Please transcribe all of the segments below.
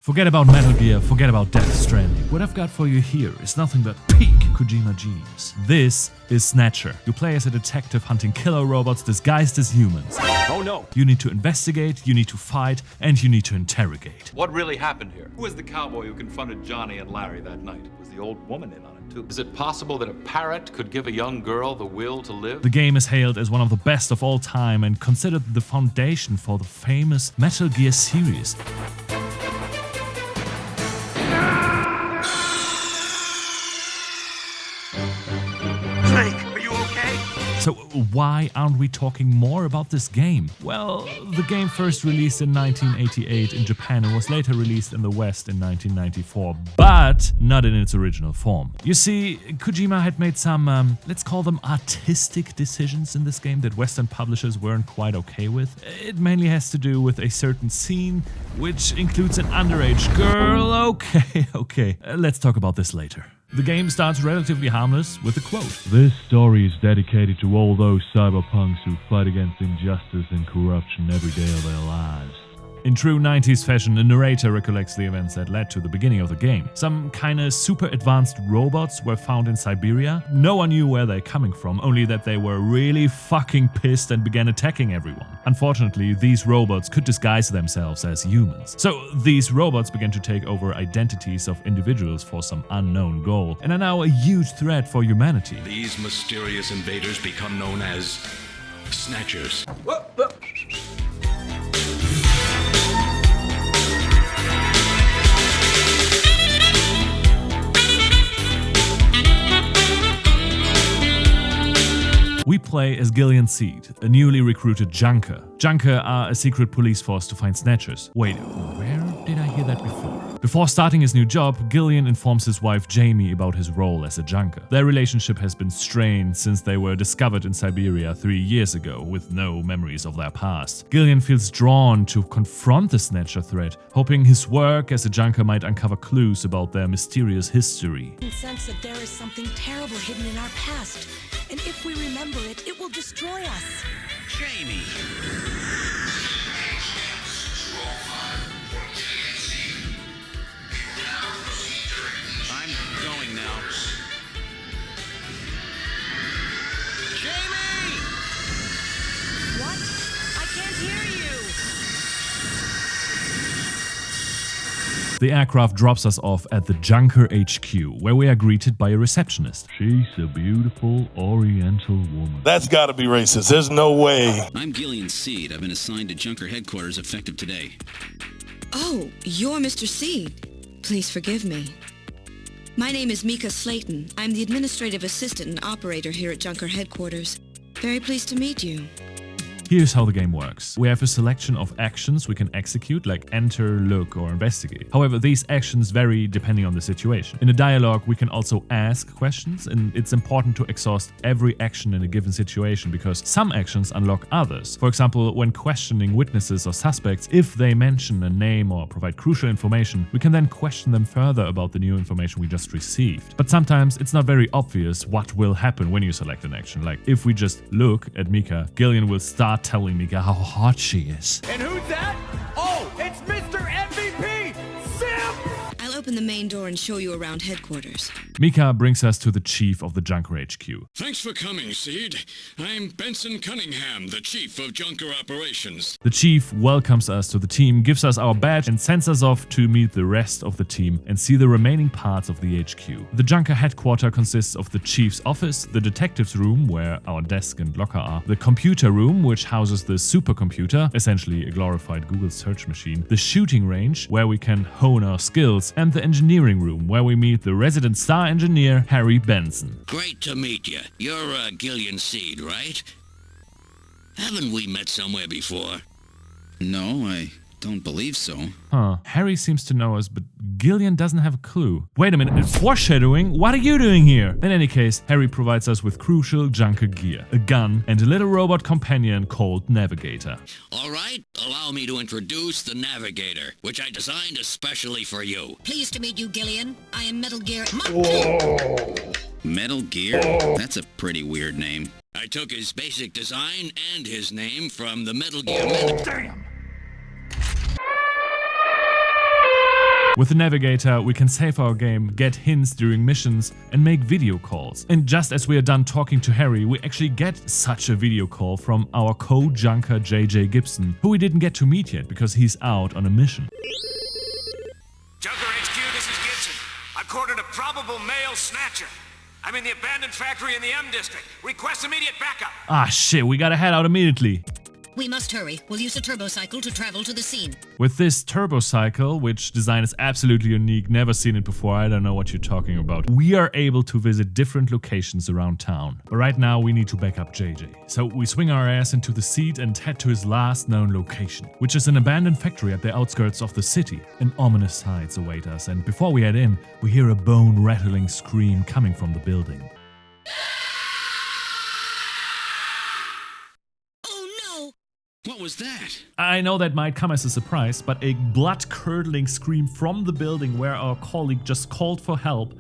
Forget about Metal Gear, forget about Death Stranding. What I've got for you here is nothing but peak Kojima genius. This is Snatcher. You play as a detective hunting killer robots disguised as humans. Oh no! You need to investigate, you need to fight, and you need to interrogate. What really happened here? Who was the cowboy who confronted Johnny and Larry that night? Was the old woman in on it too? Is it possible that a parrot could give a young girl the will to live? The game is hailed as one of the best of all time and considered the foundation for the famous Metal Gear series. So why aren't we talking more about this game? Well, the game first released in 1988 in Japan and was later released in the West in 1994, but not in its original form. You see, Kojima had made some, let's call them artistic decisions in this game that Western publishers weren't quite okay with. It mainly has to do with a certain scene, which includes an underage girl. Okay, let's talk about this later. The game starts relatively harmless with a quote. This story is dedicated to all those cyberpunks who fight against injustice and corruption every day of their lives. In true 90s fashion, a narrator recollects the events that led to the beginning of the game. Some kinda super advanced robots were found in Siberia. No one knew where they're coming from, only that they were really fucking pissed and began attacking everyone. Unfortunately, these robots could disguise themselves as humans. So these robots began to take over identities of individuals for some unknown goal, and are now a huge threat for humanity. These mysterious invaders become known as Snatchers. We play as Gillian Seed, a newly recruited junker. Junker are a secret police force to find snatchers. Wait, where did I hear that before? Before starting his new job, Gillian informs his wife Jamie about his role as a junker. Their relationship has been strained since they were discovered in Siberia 3 years ago with no memories of their past. Gillian feels drawn to confront the Snatcher threat, hoping his work as a junker might uncover clues about their mysterious history. I sense that there is something terrible hidden in our past, and if we remember it, it will destroy us. Jamie! I'm going now. Jamie! What? I can't hear you! The aircraft drops us off at the Junker HQ, where we are greeted by a receptionist. She's a beautiful oriental woman. That's gotta be racist. There's no way. I'm Gillian Seed. I've been assigned to Junker headquarters effective today. Oh, you're Mr. Seed. Please forgive me. My name is Mika Slayton. I'm the administrative assistant and operator here at Junker headquarters. Very pleased to meet you. Here's how the game works. We have a selection of actions we can execute, like enter, look, or investigate. However, these actions vary depending on the situation. In a dialogue, we can also ask questions, and it's important to exhaust every action in a given situation because some actions unlock others. For example, when questioning witnesses or suspects, if they mention a name or provide crucial information, we can then question them further about the new information we just received. But sometimes it's not very obvious what will happen when you select an action. Like, if we just look at Mika, Gillian will start telling Mika how hot she is. And who's that? Oh, it's Mr. MVP! Simp! I'll open the main door and show you around headquarters. Mika brings us to the chief of the Junker HQ. Thanks for coming, Seed. I'm Benson Cunningham, the chief of Junker Operations. The chief welcomes us to the team, gives us our badge, and sends us off to meet the rest of the team and see the remaining parts of the HQ. The Junker headquarters consists of the chief's office, the detective's room, where our desk and locker are, the computer room, which houses the supercomputer, essentially a glorified Google search machine, the shooting range, where we can hone our skills, and the engineering room, where we meet the resident star engineer, Harry Benson. Great to meet you. You're Gillian Seed, right? Haven't we met somewhere before? No, I don't believe so. Harry seems to know us, but Gillian doesn't have a clue. Wait a minute, foreshadowing? What are you doing here? In any case, Harry provides us with crucial Junker gear, a gun, and a little robot companion called Navigator. All right, allow me to introduce the Navigator, which I designed especially for you. Pleased to meet you, Gillian. I am Metal Gear. Metal Gear? That's a pretty weird name. I took his basic design and his name from the Metal Gear. Damn! With the navigator, we can save our game, get hints during missions, and make video calls. And just as we are done talking to Harry, we actually get such a video call from our co-junker JJ Gibson, who we didn't get to meet yet because he's out on a mission. Junker HQ, this is Gibson. I've cornered a probable male snatcher. I'm in the abandoned factory in the M district. Request immediate backup. Ah shit, we gotta head out immediately. We must hurry. We'll use a turbocycle to travel to the scene. With this turbocycle, which design is absolutely unique, never seen it before, I don't know what you're talking about, we are able to visit different locations around town. But right now we need to back up JJ. So we swing our ass into the seat and head to his last known location, which is an abandoned factory at the outskirts of the city. An ominous sights await us, and before we head in, we hear a bone-rattling scream coming from the building. What was that? I know that might come as a surprise, but a blood-curdling scream from the building where our colleague just called for help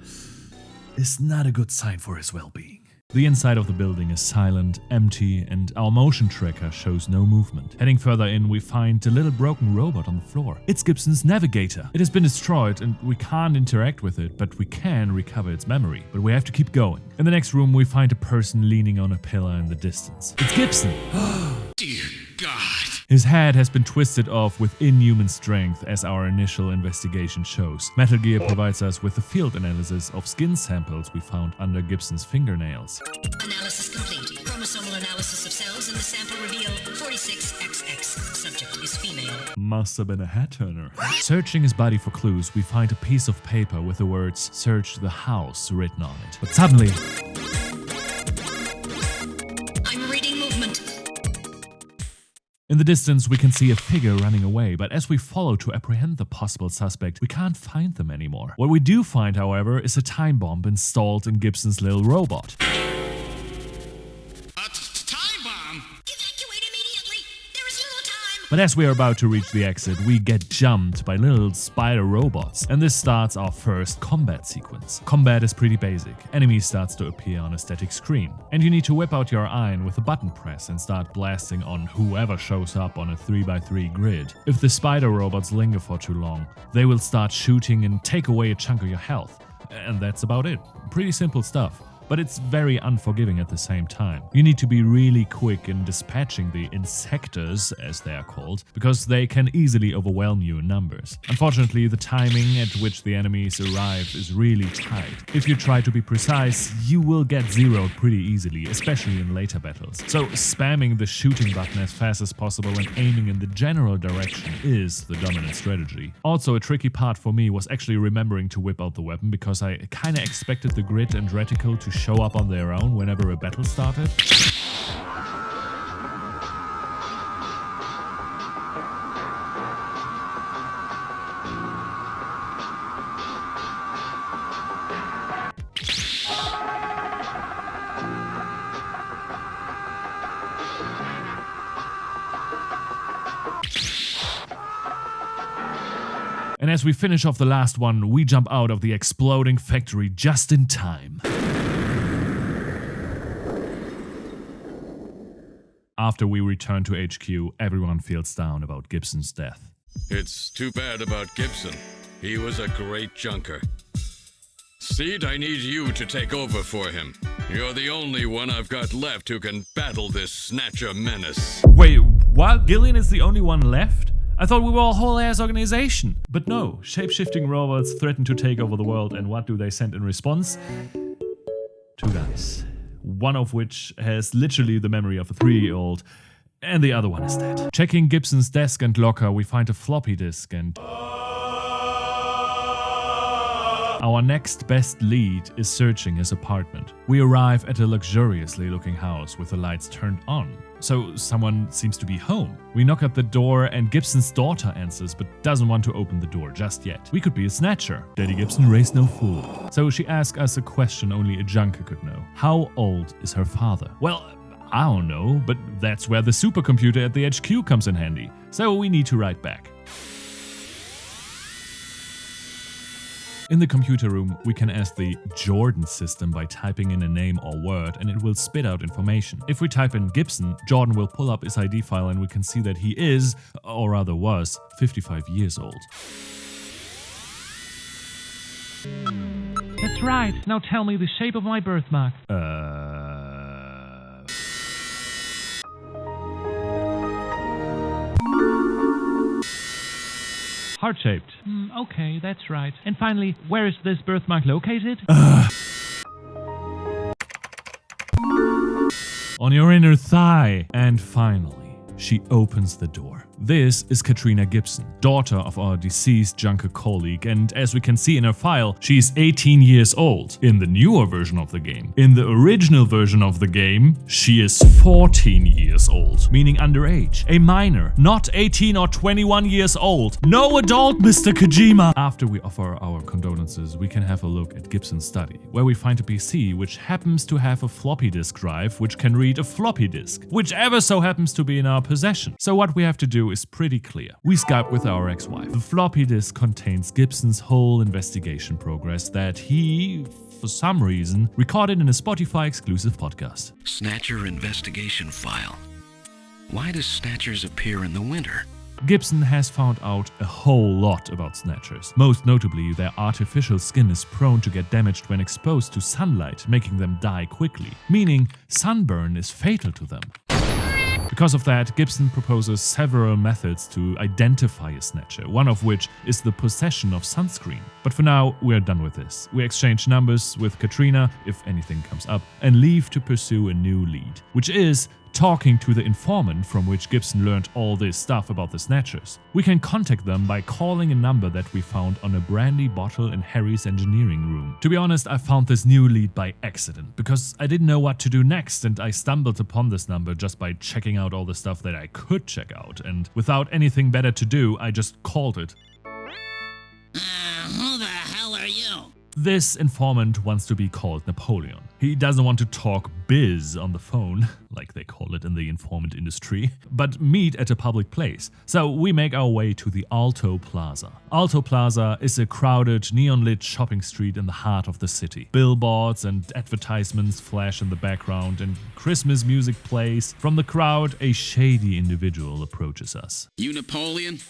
is not a good sign for his well-being. The inside of the building is silent, empty, and our motion tracker shows no movement. Heading further in, we find a little broken robot on the floor. It's Gibson's navigator. It has been destroyed and we can't interact with it, but we can recover its memory. But we have to keep going. In the next room, we find a person leaning on a pillar in the distance. It's Gibson! Dear God. His head has been twisted off with inhuman strength, as our initial investigation shows. Metal Gear provides us with a field analysis of skin samples we found under Gibson's fingernails. Analysis complete. Chromosomal analysis of cells in the sample reveal 46XX. Subject is female. Must have been a head turner. Searching his body for clues, we find a piece of paper with the words "Search the house" written on it. But suddenly, I'm reading movement. in the distance, we can see a figure running away, but as we follow to apprehend the possible suspect, we can't find them anymore. What we do find, however, is a time bomb installed in Gibson's little robot. But as we are about to reach the exit, we get jumped by little spider robots, and this starts our first combat sequence. Combat is pretty basic. Enemies starts to appear on a static screen, and you need to whip out your iron with a button press and start blasting on whoever shows up on a 3x3 grid. If the spider robots linger for too long, they will start shooting and take away a chunk of your health. And that's about it. Pretty simple stuff. But it's very unforgiving at the same time. You need to be really quick in dispatching the insectors, as they are called, because they can easily overwhelm you in numbers. Unfortunately, the timing at which the enemies arrive is really tight. If you try to be precise, you will get zeroed pretty easily, especially in later battles. So spamming the shooting button as fast as possible and aiming in the general direction is the dominant strategy. Also, a tricky part for me was actually remembering to whip out the weapon, because I kinda expected the grid and reticle to show up on their own whenever a battle started. And as we finish off the last one, we jump out of the exploding factory just in time. After we return to HQ, everyone feels down about Gibson's death. It's too bad about Gibson. He was a great junker. Seed, I need you to take over for him. You're the only one I've got left who can battle this Snatcher menace. Wait, what? Gillian is the only one left? I thought we were a whole-ass organization. But no, shape-shifting robots threaten to take over the world, and what do they send in response? Two guys. One of which has literally the memory of a 3-year-old, and the other one is dead. Checking Gibson's desk and locker, we find a floppy disk, and our next best lead is searching his apartment. We arrive at a luxuriously looking house with the lights turned on, so someone seems to be home. We knock at the door and Gibson's daughter answers, but doesn't want to open the door just yet. We could be a snatcher. Daddy Gibson raised no fool. So she asks us a question only a junker could know. How old is her father? Well, I don't know, but that's where the supercomputer at the HQ comes in handy. So we need to write back. In the computer room, we can ask the Jordan system by typing in a name or word, and it will spit out information. If we type in Gibson, Jordan will pull up his ID file and we can see that he is, or rather was, 55 years old. That's right. Now tell me the shape of my birthmark. Heart-shaped. Okay, that's right. And finally, where is this birthmark located? On your inner thigh. And finally, she opens the door. This is Katrina Gibson, daughter of our deceased junker colleague, and as we can see in her file, she's 18 years old in the newer version of the game. In the original version of the game, she is 14 years old, meaning underage. A minor, not 18 or 21 years old. No adult, Mr. Kojima! After we offer our condolences, we can have a look at Gibson's study, where we find a PC which happens to have a floppy disk drive which can read a floppy disk, whichever so happens to be in our possession. So what we have to do is pretty clear. We Skype with our ex-wife. The floppy disk contains Gibson's whole investigation progress that he, for some reason, recorded in a Spotify exclusive podcast. Snatcher investigation file. Why does Snatchers appear in the winter? Gibson has found out a whole lot about Snatchers. Most notably, their artificial skin is prone to get damaged when exposed to sunlight, making them die quickly, meaning sunburn is fatal to them. Because of that, Gibson proposes several methods to identify a Snatcher, one of which is the possession of sunscreen. But for now, we're done with this. We exchange numbers with Katrina, if anything comes up, and leave to pursue a new lead, which is talking to the informant from which Gibson learned all this stuff about the Snatchers. We can contact them by calling a number that we found on a brandy bottle in Harry's engineering room. To be honest, I found this new lead by accident, because I didn't know what to do next, and I stumbled upon this number just by checking out all the stuff that I could check out, and without anything better to do, I just called it. Who the hell are you? This informant wants to be called Napoleon. He doesn't want to talk biz on the phone, like they call it in the informant industry, but meet at a public place. So we make our way to the Alto Plaza. Alto Plaza is a crowded, neon-lit shopping street in the heart of the city. Billboards and advertisements flash in the background, and Christmas music plays. From the crowd, a shady individual approaches us. You Napoleon?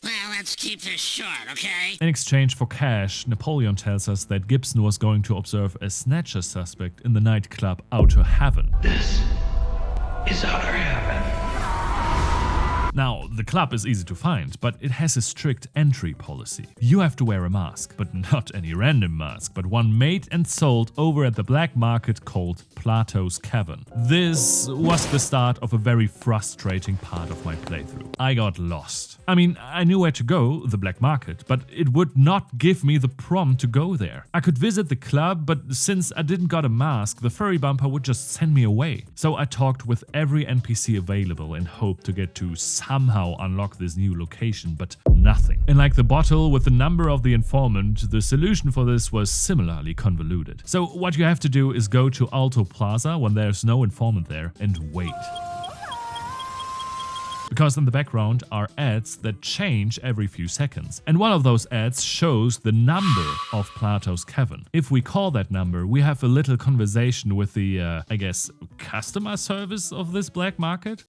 Well, let's keep this short, okay? In exchange for cash, Napoleon tells us that Gibson was going to observe a Snatcher suspect in the nightclub Outer Heaven. This is Outer Heaven. Now, the club is easy to find, but it has a strict entry policy. You have to wear a mask, but not any random mask, but one made and sold over at the black market called Plato's Cavern. This was the start of a very frustrating part of my playthrough. I got lost. I mean, I knew where to go, the black market, but it would not give me the prompt to go there. I could visit the club, but since I didn't got a mask, the furry bumper would just send me away. So I talked with every NPC available and hoped to get to somehow unlock this new location, but nothing. And like the bottle with the number of the informant, the solution for this was similarly convoluted. So what you have to do is go to Alto Plaza when there's no informant there and wait. Because in the background are ads that change every few seconds. And one of those ads shows the number of Plato's Cavern. If we call that number, we have a little conversation with the, I guess, customer service of this black market.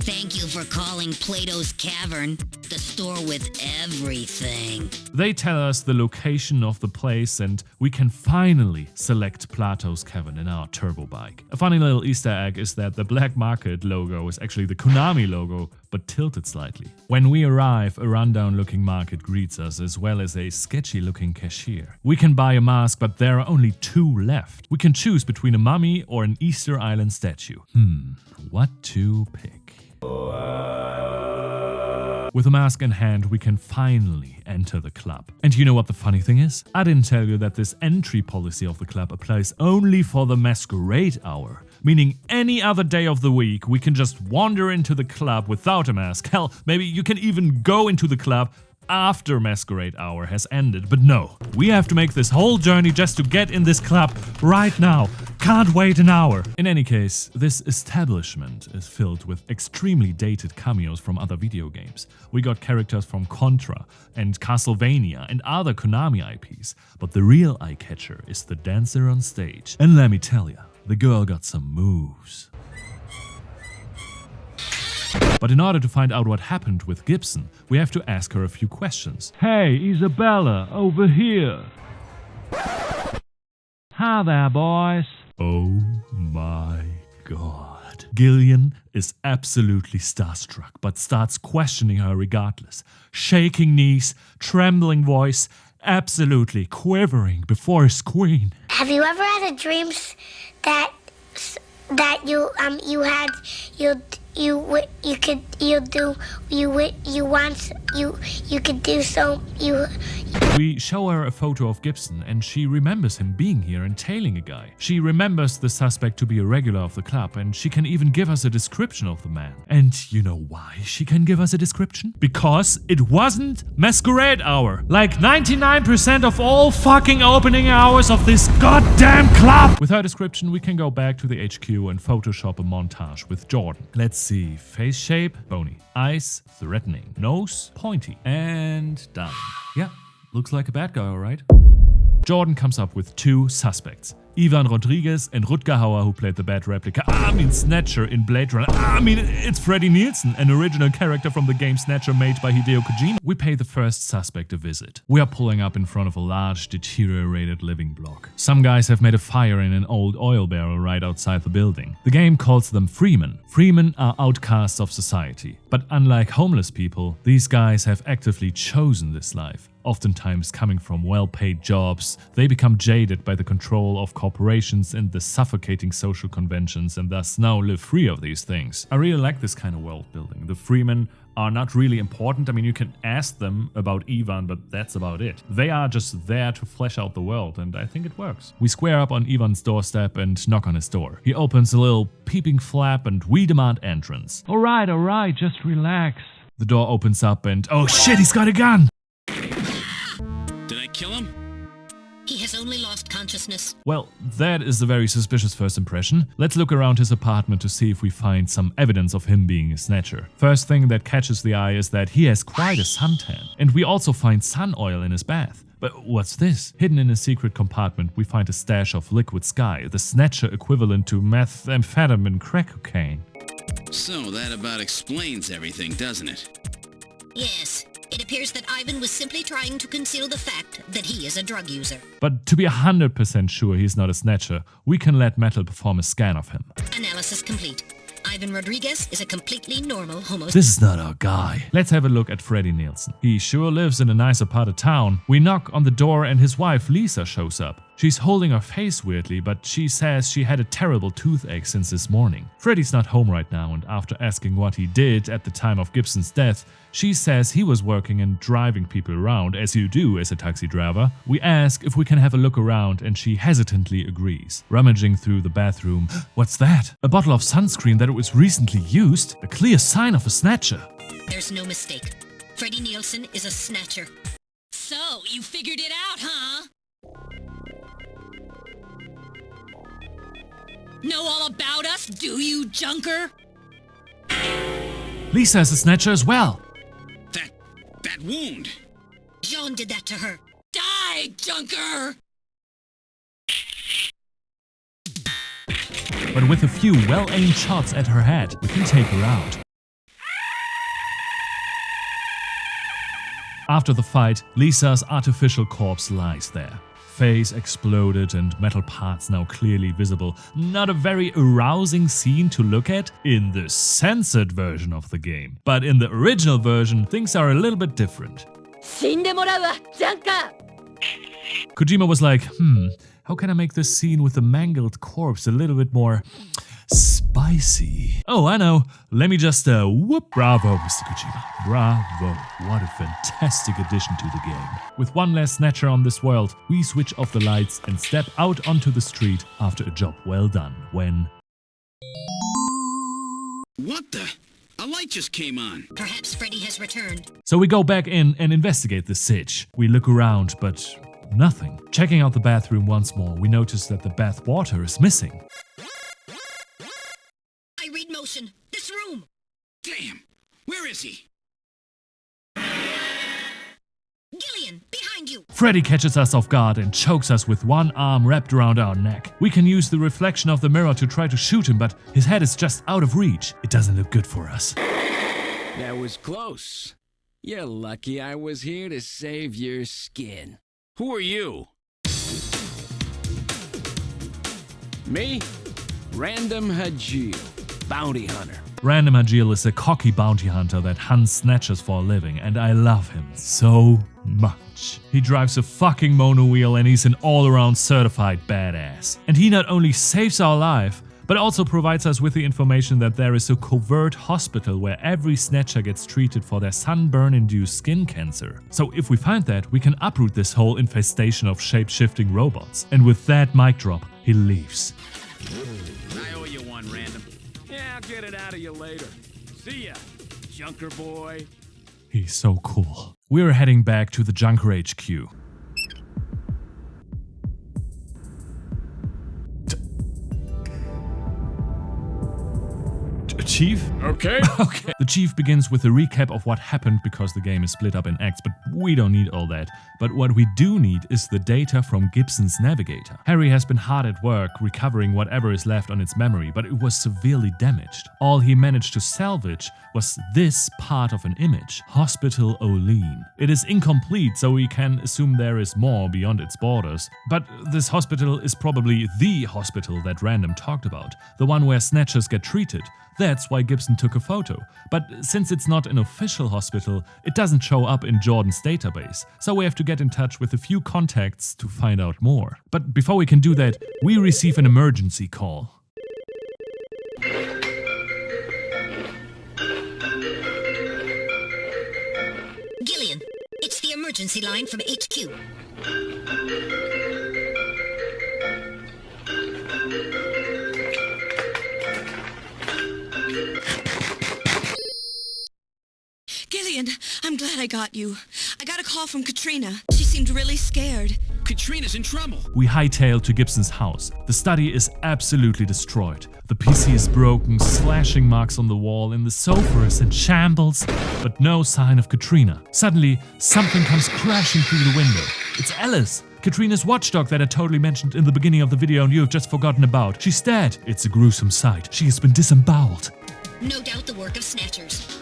Thank you for calling Plato's Cavern, the store with everything. They tell us the location of the place and we can finally select Plato's Cavern in our turbo bike. A funny little Easter egg is that the black market logo is actually the Konami logo, but tilted slightly. When we arrive, a rundown looking market greets us, as well as a sketchy looking cashier. We can buy a mask, but there are only 2 left. We can choose between a mummy or an Easter Island statue. What to pick? With a mask in hand, we can finally enter the club. And you know what the funny thing is? I didn't tell you that this entry policy of the club applies only for the masquerade hour. Meaning any other day of the week, we can just wander into the club without a mask. Hell, maybe you can even go into the club after masquerade hour has ended. But no, we have to make this whole journey just to get in this club right now. Can't wait an hour. In any case, this establishment is filled with extremely dated cameos from other video games. We got characters from Contra and Castlevania and other Konami IPs, but the real eye-catcher is the dancer on stage. And let me tell ya, the girl got some moves. But in order to find out what happened with Gibson, we have to ask her a few questions. Hey, Isabella, over here. Hi there, boys. Oh my god. Gillian is absolutely starstruck, but starts questioning her regardless. Shaking knees, trembling voice, absolutely quivering before his queen. Have you ever had a dream that you could do so you. We show her a photo of Gibson and she remembers him being here and tailing a guy. She remembers the suspect to be a regular of the club and she can even give us a description of the man. And you know why she can give us a description? Because it wasn't masquerade hour. Like 99% of all fucking opening hours of this goddamn club. With her description we can go back to the HQ and Photoshop a montage with Jordan. Let's see. Face shape, bony. Eyes, threatening. Nose, pointy. And done. Yeah. Looks like a bad guy, alright? Jordan comes up with two suspects. Ivan Rodriguez and Rutger Hauer, who played the bad replica. Snatcher in Blade Runner. It's Freddy Nielsen, an original character from the game Snatcher made by Hideo Kojima. We pay the first suspect a visit. We are pulling up in front of a large, deteriorated living block. Some guys have made a fire in an old oil barrel right outside the building. The game calls them freemen. Freemen are outcasts of society. But unlike homeless people, these guys have actively chosen this life. Oftentimes coming from well-paid jobs, they become jaded by the control of corporations and the suffocating social conventions and thus now live free of these things. I really like this kind of world building. The freemen are not really important. You can ask them about Ivan, but that's about it. They are just there to flesh out the world, and I think it works. We square up on Ivan's doorstep and knock on his door. He opens a little peeping flap and we demand entrance. Alright, just relax. The door opens up and oh shit, he's got a gun! Did I kill him? He has only lost consciousness. Well, that is a very suspicious first impression. Let's look around his apartment to see if we find some evidence of him being a snatcher. First thing that catches the eye is that he has quite a suntan. And we also find sun oil in his bath. But what's this? Hidden in a secret compartment, we find a stash of liquid sky, the snatcher equivalent to methamphetamine crack cocaine. So that about explains everything, doesn't it? Yes. It appears that Ivan was simply trying to conceal the fact that he is a drug user. But to be 100% sure he's not a snatcher, we can let Metal perform a scan of him. Analysis complete. Ivan Rodriguez is a completely normal homosexual. This is not our guy. Let's have a look at Freddy Nielsen. He sure lives in a nicer part of town. We knock on the door and his wife Lisa shows up. She's holding her face weirdly, but she says she had a terrible toothache since this morning. Freddy's not home right now, and after asking what he did at the time of Gibson's death, she says he was working and driving people around, as you do as a taxi driver. We ask if we can have a look around, and she hesitantly agrees. Rummaging through the bathroom, what's that? A bottle of sunscreen that was recently used? A clear sign of a snatcher. There's no mistake. Freddy Nielsen is a snatcher. So, you figured it out, huh? Know all about us, do you, junker? Lisa is a snatcher as well. That wound. Jean did that to her. Die, junker! But with a few well-aimed shots at her head, we can take her out. After the fight, Lisa's artificial corpse lies there. Face exploded and metal parts now clearly visible. Not a very arousing scene to look at in the censored version of the game. But in the original version, things are a little bit different. Kojima was like, how can I make this scene with the mangled corpse a little bit more spicy? Oh, I know. Let me just whoop. Bravo, Mr. Kojima. Bravo. What a fantastic addition to the game. With one less snatcher on this world, we switch off the lights and step out onto the street after a job well done when... What the? A light just came on. Perhaps Freddy has returned. So we go back in and investigate the sitch. We look around, but nothing. Checking out the bathroom once more, we notice that the bath water is missing. I read motion. This room. Damn. Where is he? Gillian, behind you. Freddy catches us off guard and chokes us with one arm wrapped around our neck. We can use the reflection of the mirror to try to shoot him, but his head is just out of reach. It doesn't look good for us. That was close. You're lucky I was here to save your skin. Who are you? Me? Random Hajil, bounty hunter. Random Hajil is a cocky bounty hunter that hunts snatchers for a living, and I love him so much. He drives a fucking mono wheel and he's an all-around certified badass. And he not only saves our life, but also provides us with the information that there is a covert hospital where every snatcher gets treated for their sunburn-induced skin cancer. So if we find that, we can uproot this whole infestation of shape-shifting robots. And with that mic drop, he leaves. I owe you one, Random. Yeah, I'll get it out of you later. See ya, Junker boy. He's so cool. We're heading back to the Junker HQ. Chief? Okay. Okay. The chief begins with a recap of what happened because the game is split up in acts, but we don't need all that. But what we do need is the data from Gibson's navigator. Harry has been hard at work recovering whatever is left on its memory, but it was severely damaged. All he managed to salvage was this part of an image, Hospital Olean. It is incomplete, so we can assume there is more beyond its borders. But this hospital is probably the hospital that Random talked about, the one where snatchers get treated. That's why Gibson took a photo. But since it's not an official hospital, it doesn't show up in Jordan's database, so we have to get in touch with a few contacts to find out more. But before we can do that, we receive an emergency call. Gillian, it's the emergency line from HQ. Gillian, I'm glad I got you. I got a call from Katrina. She seemed really scared. Katrina's in trouble. We hightail to Gibson's house. The study is absolutely destroyed. The PC is broken, slashing marks on the wall, and the sofa is in shambles, but no sign of Katrina. Suddenly, something comes crashing through the window. It's Alice, Katrina's watchdog that I totally mentioned in the beginning of the video and you have just forgotten about. She's dead. It's a gruesome sight. She has been disemboweled. No doubt the work of snatchers.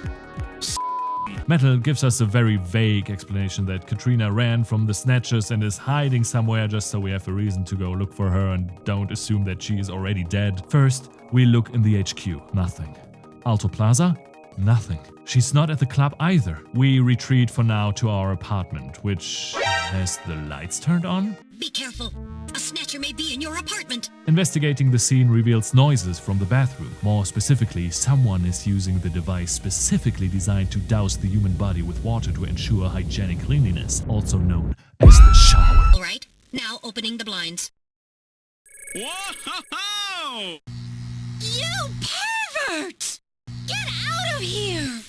Metal gives us a very vague explanation that Katrina ran from the snatchers and is hiding somewhere just so we have a reason to go look for her and don't assume that she is already dead. First, we look in the HQ. Nothing. Alto Plaza? Nothing. She's not at the club either. We retreat for now to our apartment, which has the lights turned on. Be careful. A snatcher may be in your apartment. Investigating the scene reveals noises from the bathroom. More specifically, someone is using the device specifically designed to douse the human body with water to ensure hygienic cleanliness, also known as the shower. All right, now opening the blinds. Whoa! You pervert! Get out of here!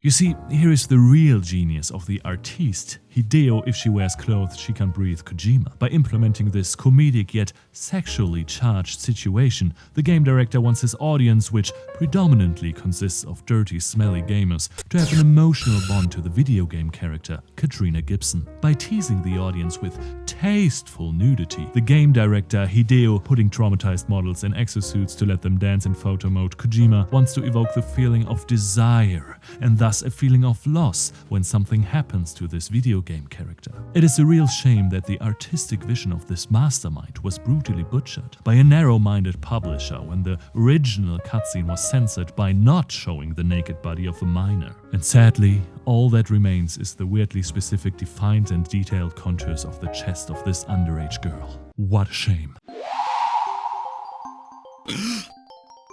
You see, here is the real genius of the artiste. Hideo, if she wears clothes, she can breathe Kojima. By implementing this comedic yet sexually charged situation, the game director wants his audience, which predominantly consists of dirty, smelly gamers, to have an emotional bond to the video game character, Katrina Gibson. By teasing the audience with tasteful nudity, the game director, Hideo, putting traumatized models in exosuits to let them dance in photo mode, Kojima wants to evoke the feeling of desire, and thus a feeling of loss when something happens to this video game character. It is a real shame that the artistic vision of this mastermind was brutally butchered by a narrow-minded publisher when the original cutscene was censored by not showing the naked body of a minor. And sadly, all that remains is the weirdly specific, defined and detailed contours of the chest of this underage girl. What a shame.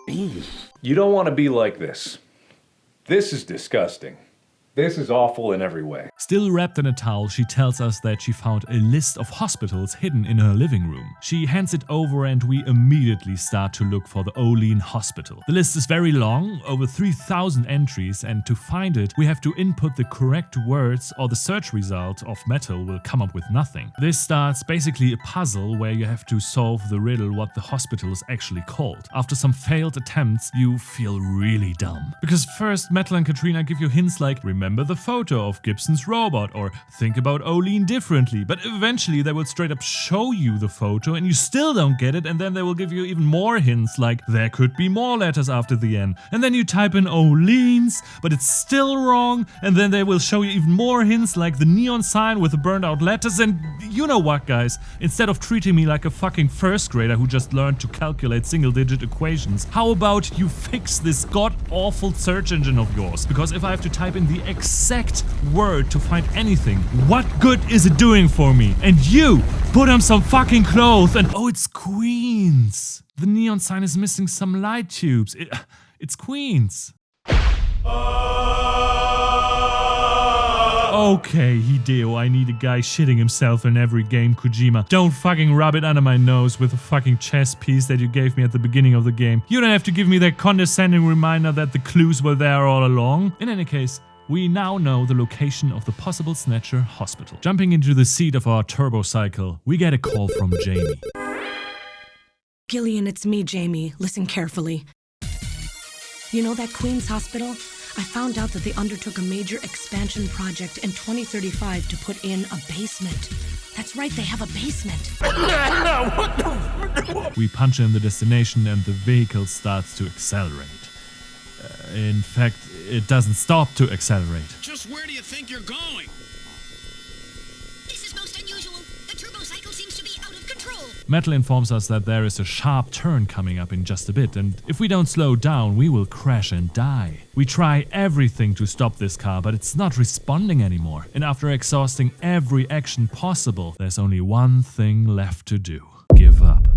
You don't want to be like this. This is disgusting. This is awful in every way. Still wrapped in a towel, she tells us that she found a list of hospitals hidden in her living room. She hands it over and we immediately start to look for the Olean Hospital. The list is very long, over 3,000 entries, and to find it, we have to input the correct words or the search result of Metal will come up with nothing. This starts basically a puzzle where you have to solve the riddle what the hospital is actually called. After some failed attempts, you feel really dumb. Because first, Metal and Katrina give you hints like, remember remember the photo of Gibson's robot or think about Olene differently. But eventually they will straight up show you the photo and you still don't get it, and then they will give you even more hints like there could be more letters after the N. And then you type in Olene's, but it's still wrong, and then they will show you even more hints like the neon sign with the burned out letters. And you know what, guys? Instead of treating me like a fucking first grader who just learned to calculate single-digit equations, how about you fix this god-awful search engine of yours? Because if I have to type in the exact word to find anything, what good is it doing for me? And you put on some fucking clothes and oh, it's Queens. The neon sign is missing some light tubes. It's Queens. Okay, Hideo, I need a guy shitting himself in every game, Kojima. Don't fucking rub it under my nose with a fucking chess piece that you gave me at the beginning of the game. You don't have to give me that condescending reminder that the clues were there all along. In any case, we now know the location of the possible Snatcher hospital. Jumping into the seat of our turbo cycle, we get a call from Jamie. Gillian, it's me, Jamie. Listen carefully. You know that Queens hospital? I found out that they undertook a major expansion project in 2035 to put in a basement. That's right, they have a basement. We punch in the destination and the vehicle starts to accelerate. In fact, it doesn't stop to accelerate. Just where do you think you're going? This is most unusual. The turbo cycle seems to be out of control. Metal informs us that there is a sharp turn coming up in just a bit, and if we don't slow down, we will crash and die. We try everything to stop this car, but it's not responding anymore. And after exhausting every action possible, there's only one thing left to do. Give up.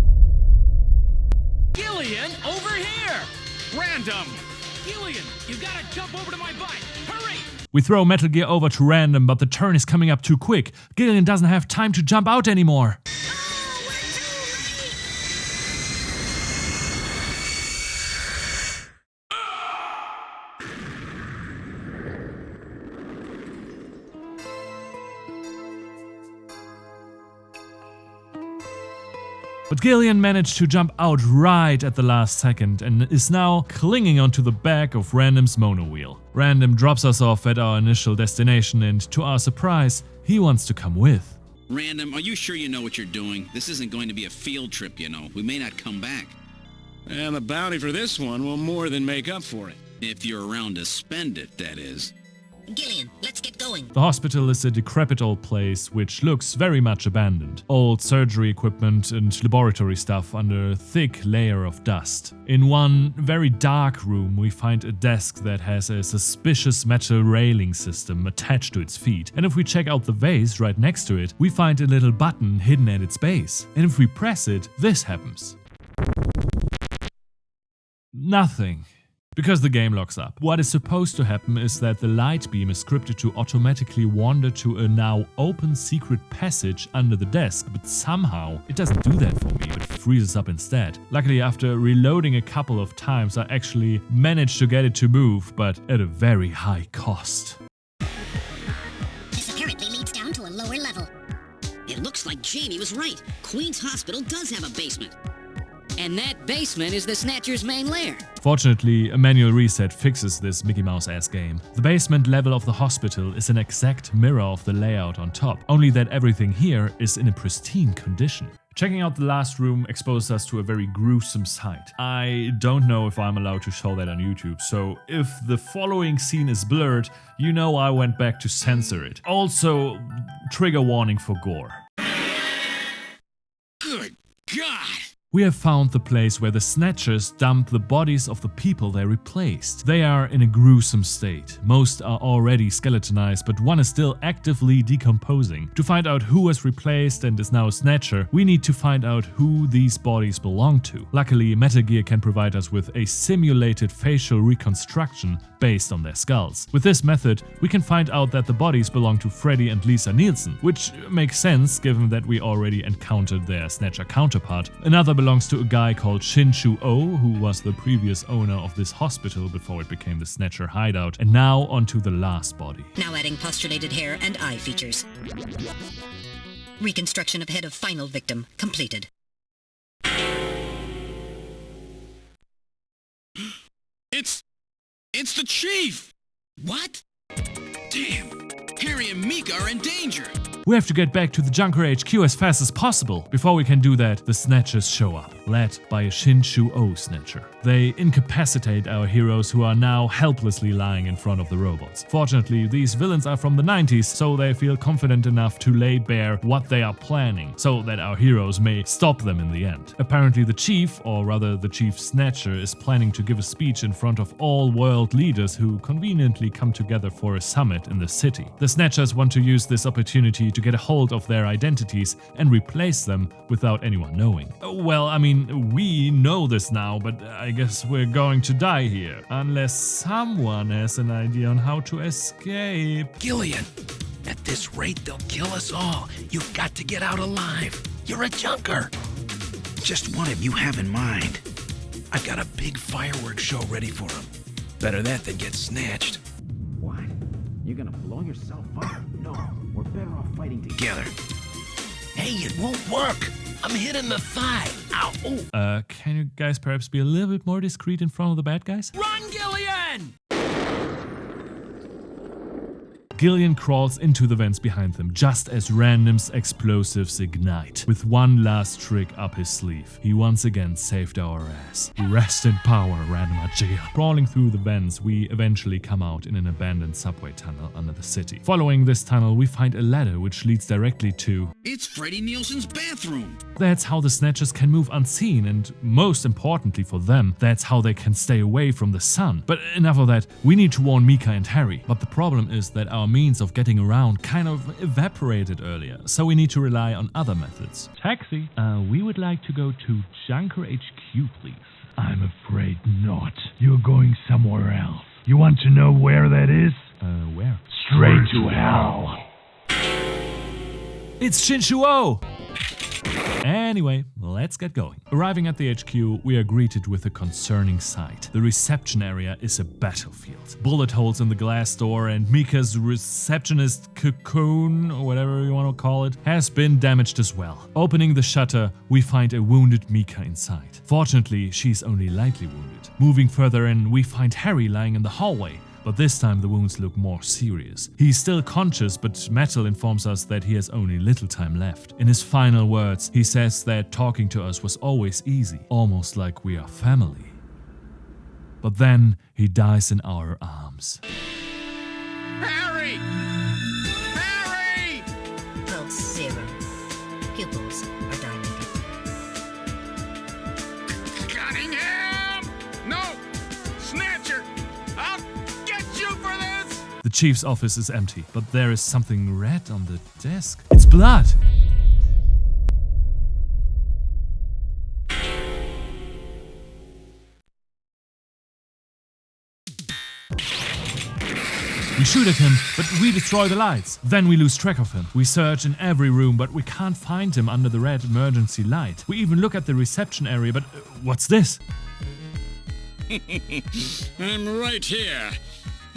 Gillian, over here! Random! Gillian, you gotta jump over to my bike! Hurry! We throw Metal Gear over to Random, but the turn is coming up too quick. Gillian doesn't have time to jump out anymore. But Gillian managed to jump out right at the last second and is now clinging onto the back of Random's monowheel. Random drops us off at our initial destination and, to our surprise, he wants to come with. Random, are you sure you know what you're doing? This isn't going to be a field trip, you know. We may not come back. And the bounty for this one will more than make up for it. If you're around to spend it, that is. Gillian, let's get going. The hospital is a decrepit old place which looks very much abandoned. Old surgery equipment and laboratory stuff under a thick layer of dust. In one very dark room we find a desk that has a suspicious metal railing system attached to its feet. And if we check out the vase right next to it, we find a little button hidden at its base. And if we press it, this happens. Nothing. Because the game locks up. What is supposed to happen is that the light beam is scripted to automatically wander to a now open secret passage under the desk, but somehow it doesn't do that for me, but freezes up instead. Luckily, after reloading a couple of times, I actually managed to get it to move, but at a very high cost. This apparently leads down to a lower level. It looks like Jamie was right. Queens Hospital does have a basement. And that basement is the Snatcher's main lair. Fortunately, a manual reset fixes this Mickey Mouse-ass game. The basement level of the hospital is an exact mirror of the layout on top, only that everything here is in a pristine condition. Checking out the last room exposed us to a very gruesome sight. I don't know if I'm allowed to show that on YouTube, so if the following scene is blurred, you know I went back to censor it. Also, trigger warning for gore. Good God! We have found the place where the Snatchers dump the bodies of the people they replaced. They are in a gruesome state. Most are already skeletonized, but one is still actively decomposing. To find out who was replaced and is now a Snatcher, we need to find out who these bodies belong to. Luckily, Metal Gear can provide us with a simulated facial reconstruction based on their skulls. With this method, we can find out that the bodies belong to Freddy and Lisa Nielsen, which makes sense given that we already encountered their Snatcher counterpart. Another belongs to a guy called Shin-Chu Oh, who was the previous owner of this hospital before it became the Snatcher hideout. And now onto the last body. Now adding postulated hair and eye features. Reconstruction of head of final victim completed. It's the chief! What? Damn, Harry and Mika are in danger. We have to get back to the Junker HQ as fast as possible. Before we can do that, the Snatchers show up, led by a Shin-Shu-O Snatcher. They incapacitate our heroes who are now helplessly lying in front of the robots. Fortunately, these villains are from the 90s, so they feel confident enough to lay bare what they are planning, so that our heroes may stop them in the end. Apparently the Chief, or rather the Chief Snatcher, is planning to give a speech in front of all world leaders who conveniently come together for a summit in the city. The Snatchers want to use this opportunity to get a hold of their identities and replace them without anyone knowing. Well, I mean, we know this now, but I guess we're going to die here. Unless someone has an idea on how to escape. Gillian, at this rate they'll kill us all. You've got to get out alive. You're a junker. Just what have you have in mind? I've got a big fireworks show ready for them. Better that than get snatched. What? You're gonna blow yourself up? No, we're better off fighting together. Hey, it won't work. I'm hitting the thigh. Ow. Ooh. Can you guys perhaps be a little bit more discreet in front of the bad guys? Run, Gillian! Gillian crawls into the vents behind them just as Random's explosives ignite. With one last trick up his sleeve, he once again saved our ass. Rest in power, Random Ajay. Crawling through the vents, we eventually come out in an abandoned subway tunnel under the city. Following this tunnel, we find a ladder which leads directly to... It's Freddie Nielsen's bathroom. That's how the Snatchers can move unseen, and most importantly for them, that's how they can stay away from the sun. But enough of that, we need to warn Mika and Harry. But the problem is that our means of getting around kind of evaporated earlier, so we need to rely on other methods. Taxi. We would like to go to Junker HQ, please. I'm afraid not. You're going somewhere else. You want to know where that is? Where? Straight to hell. It's Shin-Shu-O! Anyway, let's get going. Arriving at the HQ, we are greeted with a concerning sight. The reception area is a battlefield. Bullet holes in the glass door and Mika's receptionist cocoon, or whatever you want to call it, has been damaged as well. Opening the shutter, we find a wounded Mika inside. Fortunately, she's only lightly wounded. Moving further in, we find Harry lying in the hallway. But this time the wounds look more serious. He's still conscious, but Metal informs us that he has only little time left. In his final words, he says that talking to us was always easy, almost like we are family. But then he dies in our arms. Harry! Harry! Pulse 0. Pupils are dilated. Cunningham! No! Snatcher! I'll get you for this! The chief's office is empty, but there is something red on the desk. It's blood! We shoot at him, but we destroy the lights. Then we lose track of him. We search in every room, but we can't find him under the red emergency light. We even look at the reception area, but what's this? I'm right here.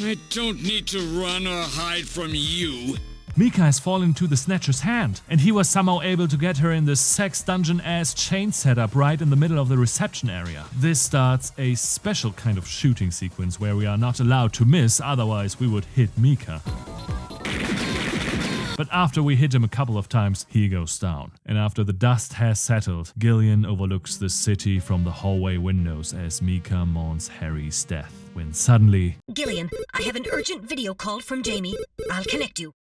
I don't need to run or hide from you. Mika has fallen into the Snatcher's hand, and he was somehow able to get her in this sex dungeon-ass chain setup right in the middle of the reception area. This starts a special kind of shooting sequence where we are not allowed to miss, otherwise we would hit Mika. But after we hit him a couple of times, he goes down. And after the dust has settled, Gillian overlooks the city from the hallway windows as Mika mourns Harry's death. When suddenly... Gillian, I have an urgent video call from Jamie. I'll connect you.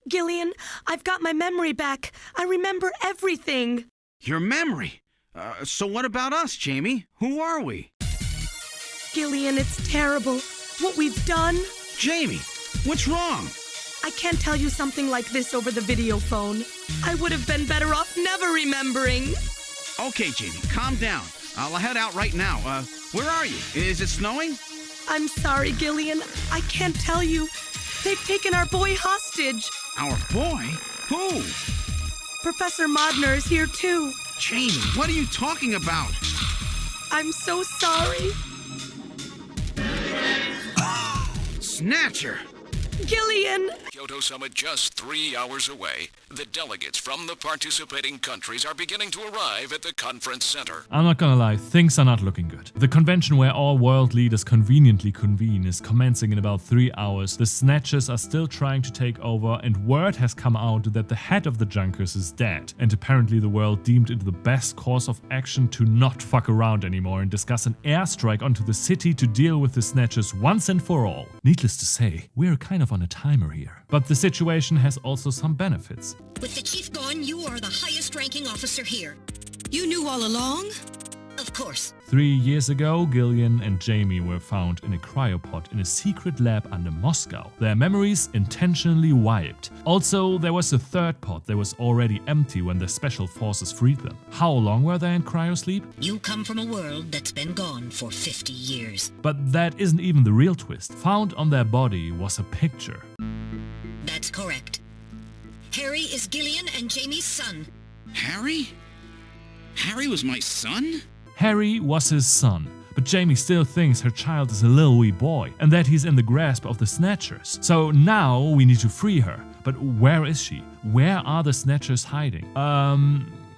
Gillian, I've got my memory back. I remember everything. Your memory? So what about us, Jamie? Who are we? Gillian, it's terrible. What we've done. Jamie, what's wrong? I can't tell you something like this over the video phone. I would have been better off never remembering. Okay, Jamie, calm down. I'll head out right now. Where are you? Is it snowing? I'm sorry, Gillian. I can't tell you. They've taken our boy hostage. Our boy? Who? Professor Modnar is here too. Jamie, what are you talking about? I'm so sorry. Snatcher! Gillian! Kyoto Summit just 3 hours away. The delegates from the participating countries are beginning to arrive at the conference center. I'm not gonna lie, things are not looking good. The convention where all world leaders conveniently convene is commencing in about 3 hours. The Snatchers are still trying to take over, and word has come out that the head of the Junkers is dead. And apparently the world deemed it the best course of action to not fuck around anymore and discuss an airstrike onto the city to deal with the Snatchers once and for all. Needless to say, we're kind of on a timer here. But the situation has also some benefits. With the chief gone, you are the highest ranking officer here. You knew all along? Of course. 3 years ago, Gillian and Jamie were found in a cryopod in a secret lab under Moscow. Their memories intentionally wiped. Also, there was a third pod that was already empty when the special forces freed them. How long were they in cryosleep? You come from a world that's been gone for 50 years. But that isn't even the real twist. Found on their body was a picture. That's correct. Harry is Gillian and Jamie's son. Harry? Harry was my son? Harry was his son, but Jamie still thinks her child is a little wee boy and that he's in the grasp of the Snatchers. So now we need to free her. But where is she? Where are the Snatchers hiding?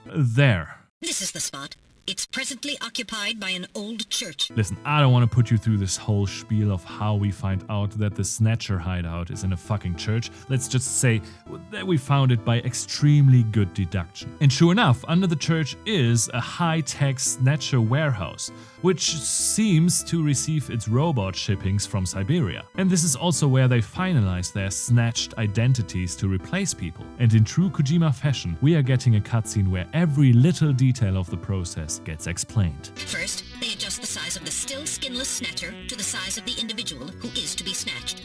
There. This is the spot. It's presently occupied by an old church. Listen, I don't want to put you through this whole spiel of how we find out that the Snatcher hideout is in a fucking church. Let's just say that we found it by extremely good deduction. And sure enough, under the church is a high-tech Snatcher warehouse, which seems to receive its robot shippings from Siberia. And this is also where they finalize their snatched identities to replace people. And in true Kojima fashion, we are getting a cutscene where every little detail of the process gets explained. First, they adjust the size of the still skinless Snatcher to the size of the individual who is to be snatched.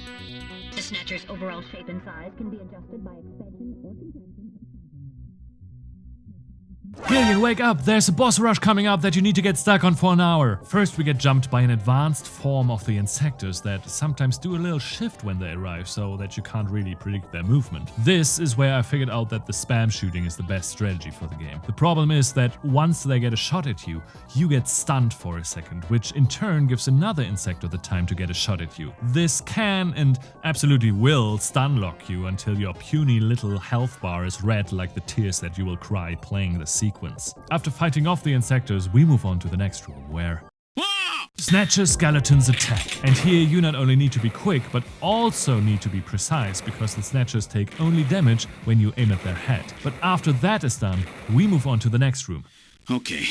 The Snatcher's overall shape and size can be adjusted by expansion or contraction. Gillian, wake up! There's a boss rush coming up that you need to get stuck on for an hour. First, we get jumped by an advanced form of the insectors that sometimes do a little shift when they arrive, so that you can't really predict their movement. This is where I figured out that the spam shooting is the best strategy for the game. The problem is that once they get a shot at you, you get stunned for a second, which in turn gives another insector the time to get a shot at you. This can and absolutely will stun lock you until your puny little health bar is red like the tears that you will cry playing the sequence. After fighting off the insectors, we move on to the next room where Snatcher skeletons attack. And here you not only need to be quick, but also need to be precise, because the Snatchers take only damage when you aim at their head. But after that is done, we move on to the next room. Okay,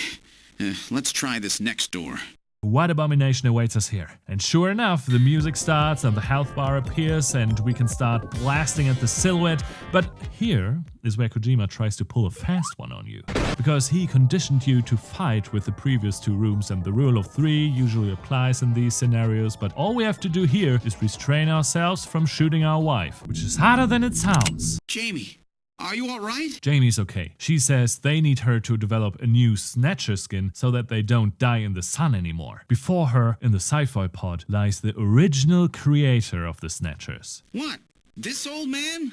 let's try this next door. What abomination awaits us here? And sure enough, the music starts and the health bar appears and we can start blasting at the silhouette. But here is where Kojima tries to pull a fast one on you. Because he conditioned you to fight with the previous two rooms, and the rule of 3 usually applies in these scenarios, but all we have to do here is restrain ourselves from shooting our wife, which is harder than it sounds. Jamie, are you alright? Jamie's okay. She says they need her to develop a new Snatcher skin so that they don't die in the sun anymore. Before her, in the sci-fi pod, lies the original creator of the Snatchers. What? This old man?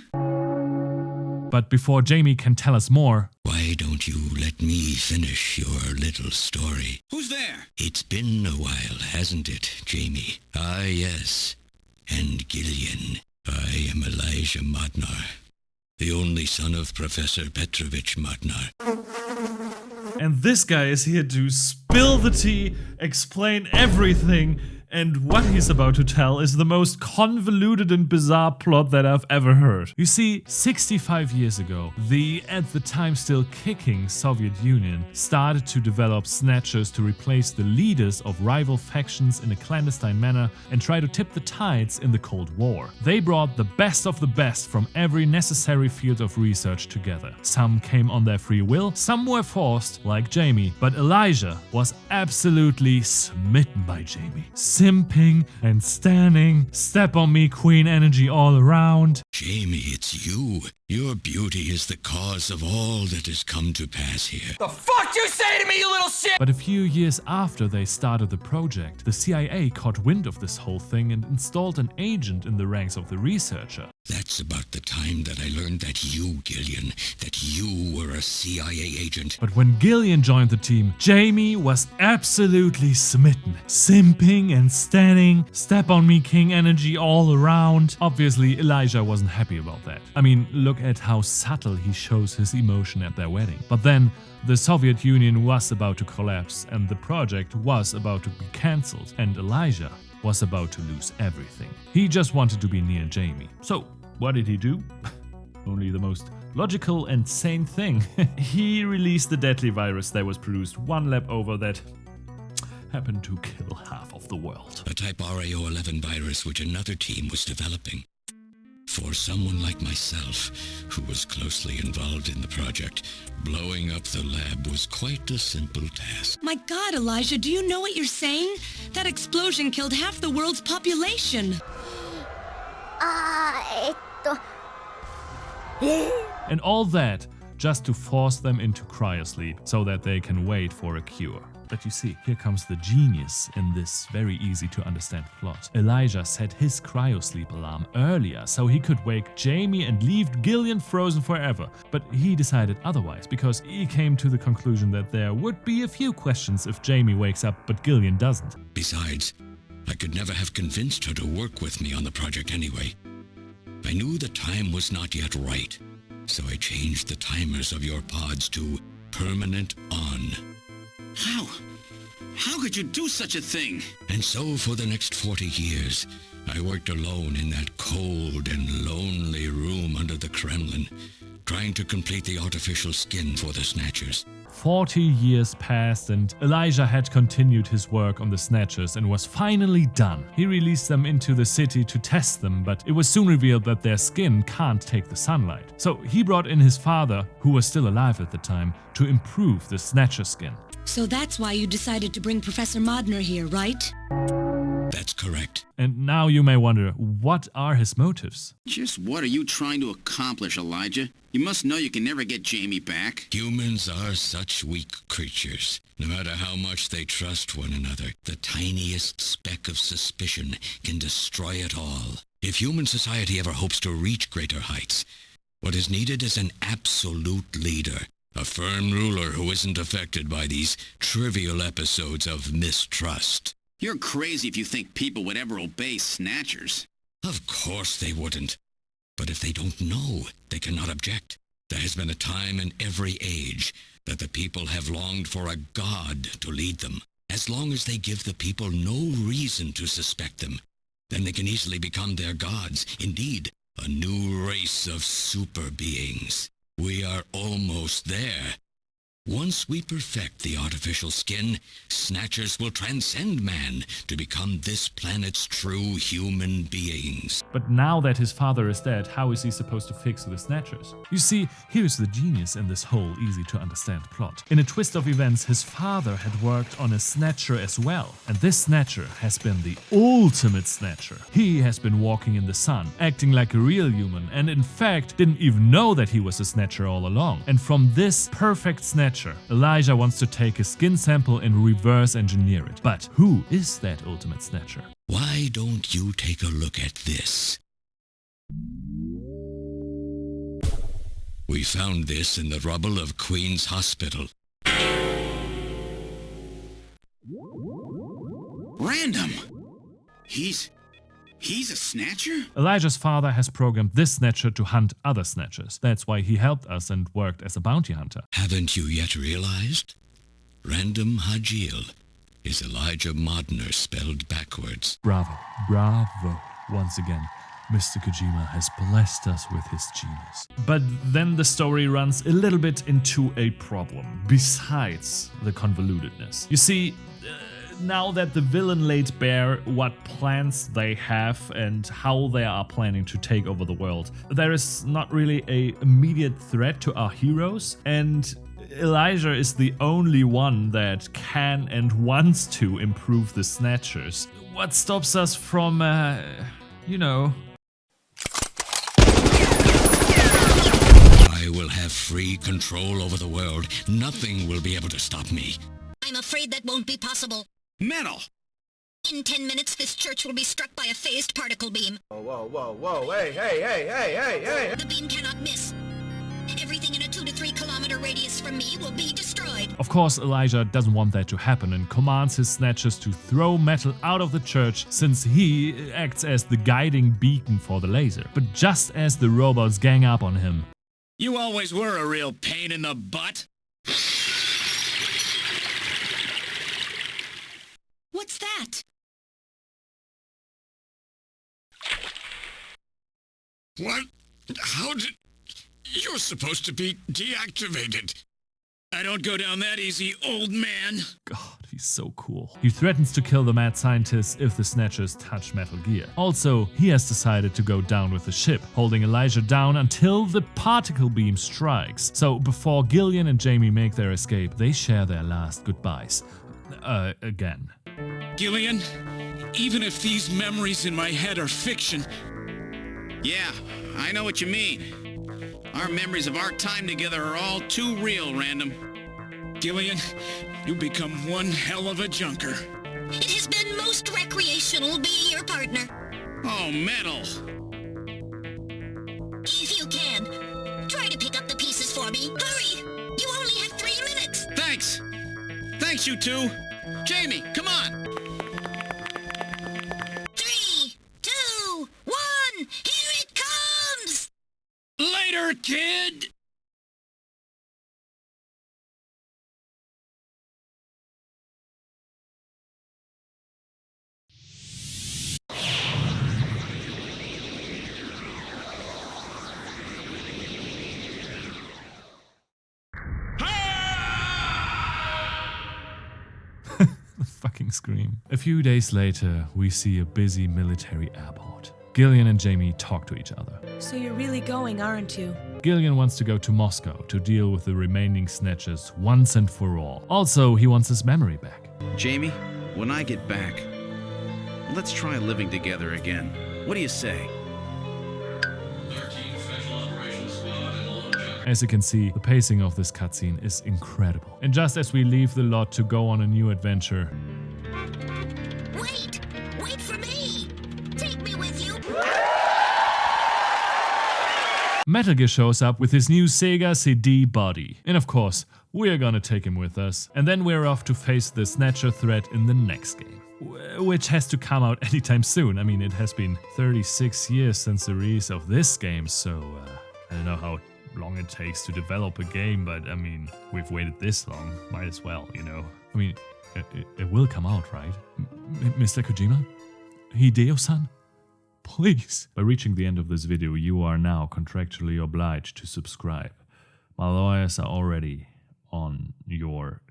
But before Jamie can tell us more... Why don't you let me finish your little story? Who's there? It's been a while, hasn't it, Jamie? Ah, yes. And Gillian. I am Elijah Modnar, the only son of Professor Petrovich Modnar. And this guy is here to spill the tea, explain everything, and what he's about to tell is the most convoluted and bizarre plot that I've ever heard. You see, 65 years ago, the at the time still kicking Soviet Union started to develop Snatchers to replace the leaders of rival factions in a clandestine manner and try to tip the tides in the Cold War. They brought the best of the best from every necessary field of research together. Some came on their free will, some were forced, like Jamie, but Elijah was absolutely smitten by Jamie. Simping and standing, step on me queen energy all around. Jamie, it's you. Your beauty is the cause of all that has come to pass here. The fuck you say to me, you little shit? But a few years after they started the project, the CIA caught wind of this whole thing and installed an agent in the ranks of the researcher. That's about the time that I learned that you, Gillian, that you were a CIA agent. But when Gillian joined the team, Jamie was absolutely smitten. Simping and standing, step on me king energy all around. Obviously, Elijah wasn't happy about that. I mean, look at how subtle he shows his emotion at their wedding. But then, the Soviet Union was about to collapse and the project was about to be cancelled, and Elijah was about to lose everything. He just wanted to be near Jamie. So, what did he do? Only the most logical and sane thing. He released the deadly virus that was produced one lap over that happened to kill half of the world. A type RAO11 virus which another team was developing. For someone like myself, who was closely involved in the project, blowing up the lab was quite a simple task. My God, Elijah, do you know what you're saying? That explosion killed half the world's population. And all that just to force them into cryosleep so that they can wait for a cure. But you see, here comes the genius in this very easy to understand plot. Elijah set his cryosleep alarm earlier so he could wake Jamie and leave Gillian frozen forever. But he decided otherwise because he came to the conclusion that there would be a few questions if Jamie wakes up but Gillian doesn't. Besides, I could never have convinced her to work with me on the project anyway. I knew the time was not yet right, so I changed the timers of your pods to permanent on. How could you do such a thing? And so for the next 40 years, I worked alone in that cold and lonely room under the Kremlin, trying to complete the artificial skin for the Snatchers. 40 years passed and Elijah had continued his work on the Snatchers and was finally done. He released them into the city to test them, but it was soon revealed that their skin can't take the sunlight. So he brought in his father, who was still alive at the time, to improve the Snatcher skin. So that's why you decided to bring Professor Modnar here, right? That's correct. And now you may wonder, what are his motives? Just what are you trying to accomplish, Elijah? You must know you can never get Jamie back. Humans are such weak creatures. No matter how much they trust one another, the tiniest speck of suspicion can destroy it all. If human society ever hopes to reach greater heights, what is needed is an absolute leader. A firm ruler who isn't affected by these trivial episodes of mistrust. You're crazy if you think people would ever obey Snatchers. Of course they wouldn't. But if they don't know, they cannot object. There has been a time in every age that the people have longed for a god to lead them. As long as they give the people no reason to suspect them, then they can easily become their gods. Indeed, a new race of super beings. We are almost there. Once we perfect the artificial skin, Snatchers will transcend man to become this planet's true human beings. But now that his father is dead, how is he supposed to fix the Snatchers? You see, here's the genius in this whole easy-to-understand plot. In a twist of events, his father had worked on a Snatcher as well. And this Snatcher has been the ultimate Snatcher. He has been walking in the sun, acting like a real human, and in fact didn't even know that he was a Snatcher all along. And from this perfect Snatcher, Elijah wants to take a skin sample and reverse engineer it. But who is that ultimate Snatcher? Why don't you take a look at this? We found this in the rubble of Queen's Hospital. Random! He's a Snatcher? Elijah's father has programmed this Snatcher to hunt other Snatchers. That's why he helped us and worked as a bounty hunter. Haven't you yet realized? Random Hajil is Elijah Modnar spelled backwards. Bravo, bravo. Once again, Mr. Kojima has blessed us with his genius. But then the story runs a little bit into a problem, besides the convolutedness. You see, now that the villain laid bare what plans they have and how they are planning to take over the world, there is not really an immediate threat to our heroes, and Elijah is the only one that can and wants to improve the Snatchers. What stops us from, you know... have free control over the world. Nothing will be able to stop me. I'm afraid that won't be possible. Metal! In 10 minutes, this church will be struck by a phased particle beam. Whoa, hey. The beam cannot miss. Everything in a 2 to 3 kilometer radius from me will be destroyed. Of course, Elijah doesn't want that to happen and commands his snatchers to throw Metal out of the church since he acts as the guiding beacon for the laser. But just as the robots gang up on him... You always were a real pain in the butt. What's that? What? How did... You're supposed to be deactivated. I don't go down that easy, old man. God, he's so cool. He threatens to kill the mad scientists if the Snatchers touch Metal Gear. Also, he has decided to go down with the ship, holding Elijah down until the particle beam strikes. So before Gillian and Jamie make their escape, they share their last goodbyes. Again. Gillian, even if these memories in my head are fiction... Yeah, I know what you mean. Our memories of our time together are all too real, Random. Gillian, you become one hell of a junker. It has been most recreational being your partner. Oh, Metal. If you can, try to pick up the pieces for me. Hurry! You only have 3 minutes. Thanks. Thanks, you two. Jamie, come on. 3, 2, 1, here it comes! Later, kid! Fucking scream. A few days later, we see a busy military airport. Gillian and Jamie talk to each other. So you're really going, aren't you? Gillian wants to go to Moscow to deal with the remaining Snatchers once and for all. Also, he wants his memory back. Jamie, when I get back, let's try living together again. What do you say? As you can see, the pacing of this cutscene is incredible. And just as we leave the lot to go on a new adventure... Wait! Wait for me! Take me with you! Metal Gear shows up with his new Sega CD body. And of course, we're gonna take him with us. And then we're off to face the Snatcher threat in the next game. Which has to come out anytime soon. I mean, it has been 36 years since the release of this game, so I don't know how long it takes to develop a game, but I mean, we've waited this long, might as well, you know. I mean, it will come out, right? Mr. Kojima? Hideo-san? Please. By reaching the end of this video, you are now contractually obliged to subscribe. My lawyers are already on your...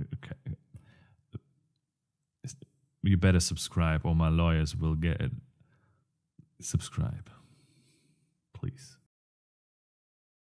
You better subscribe or my lawyers will get it. Subscribe. Please.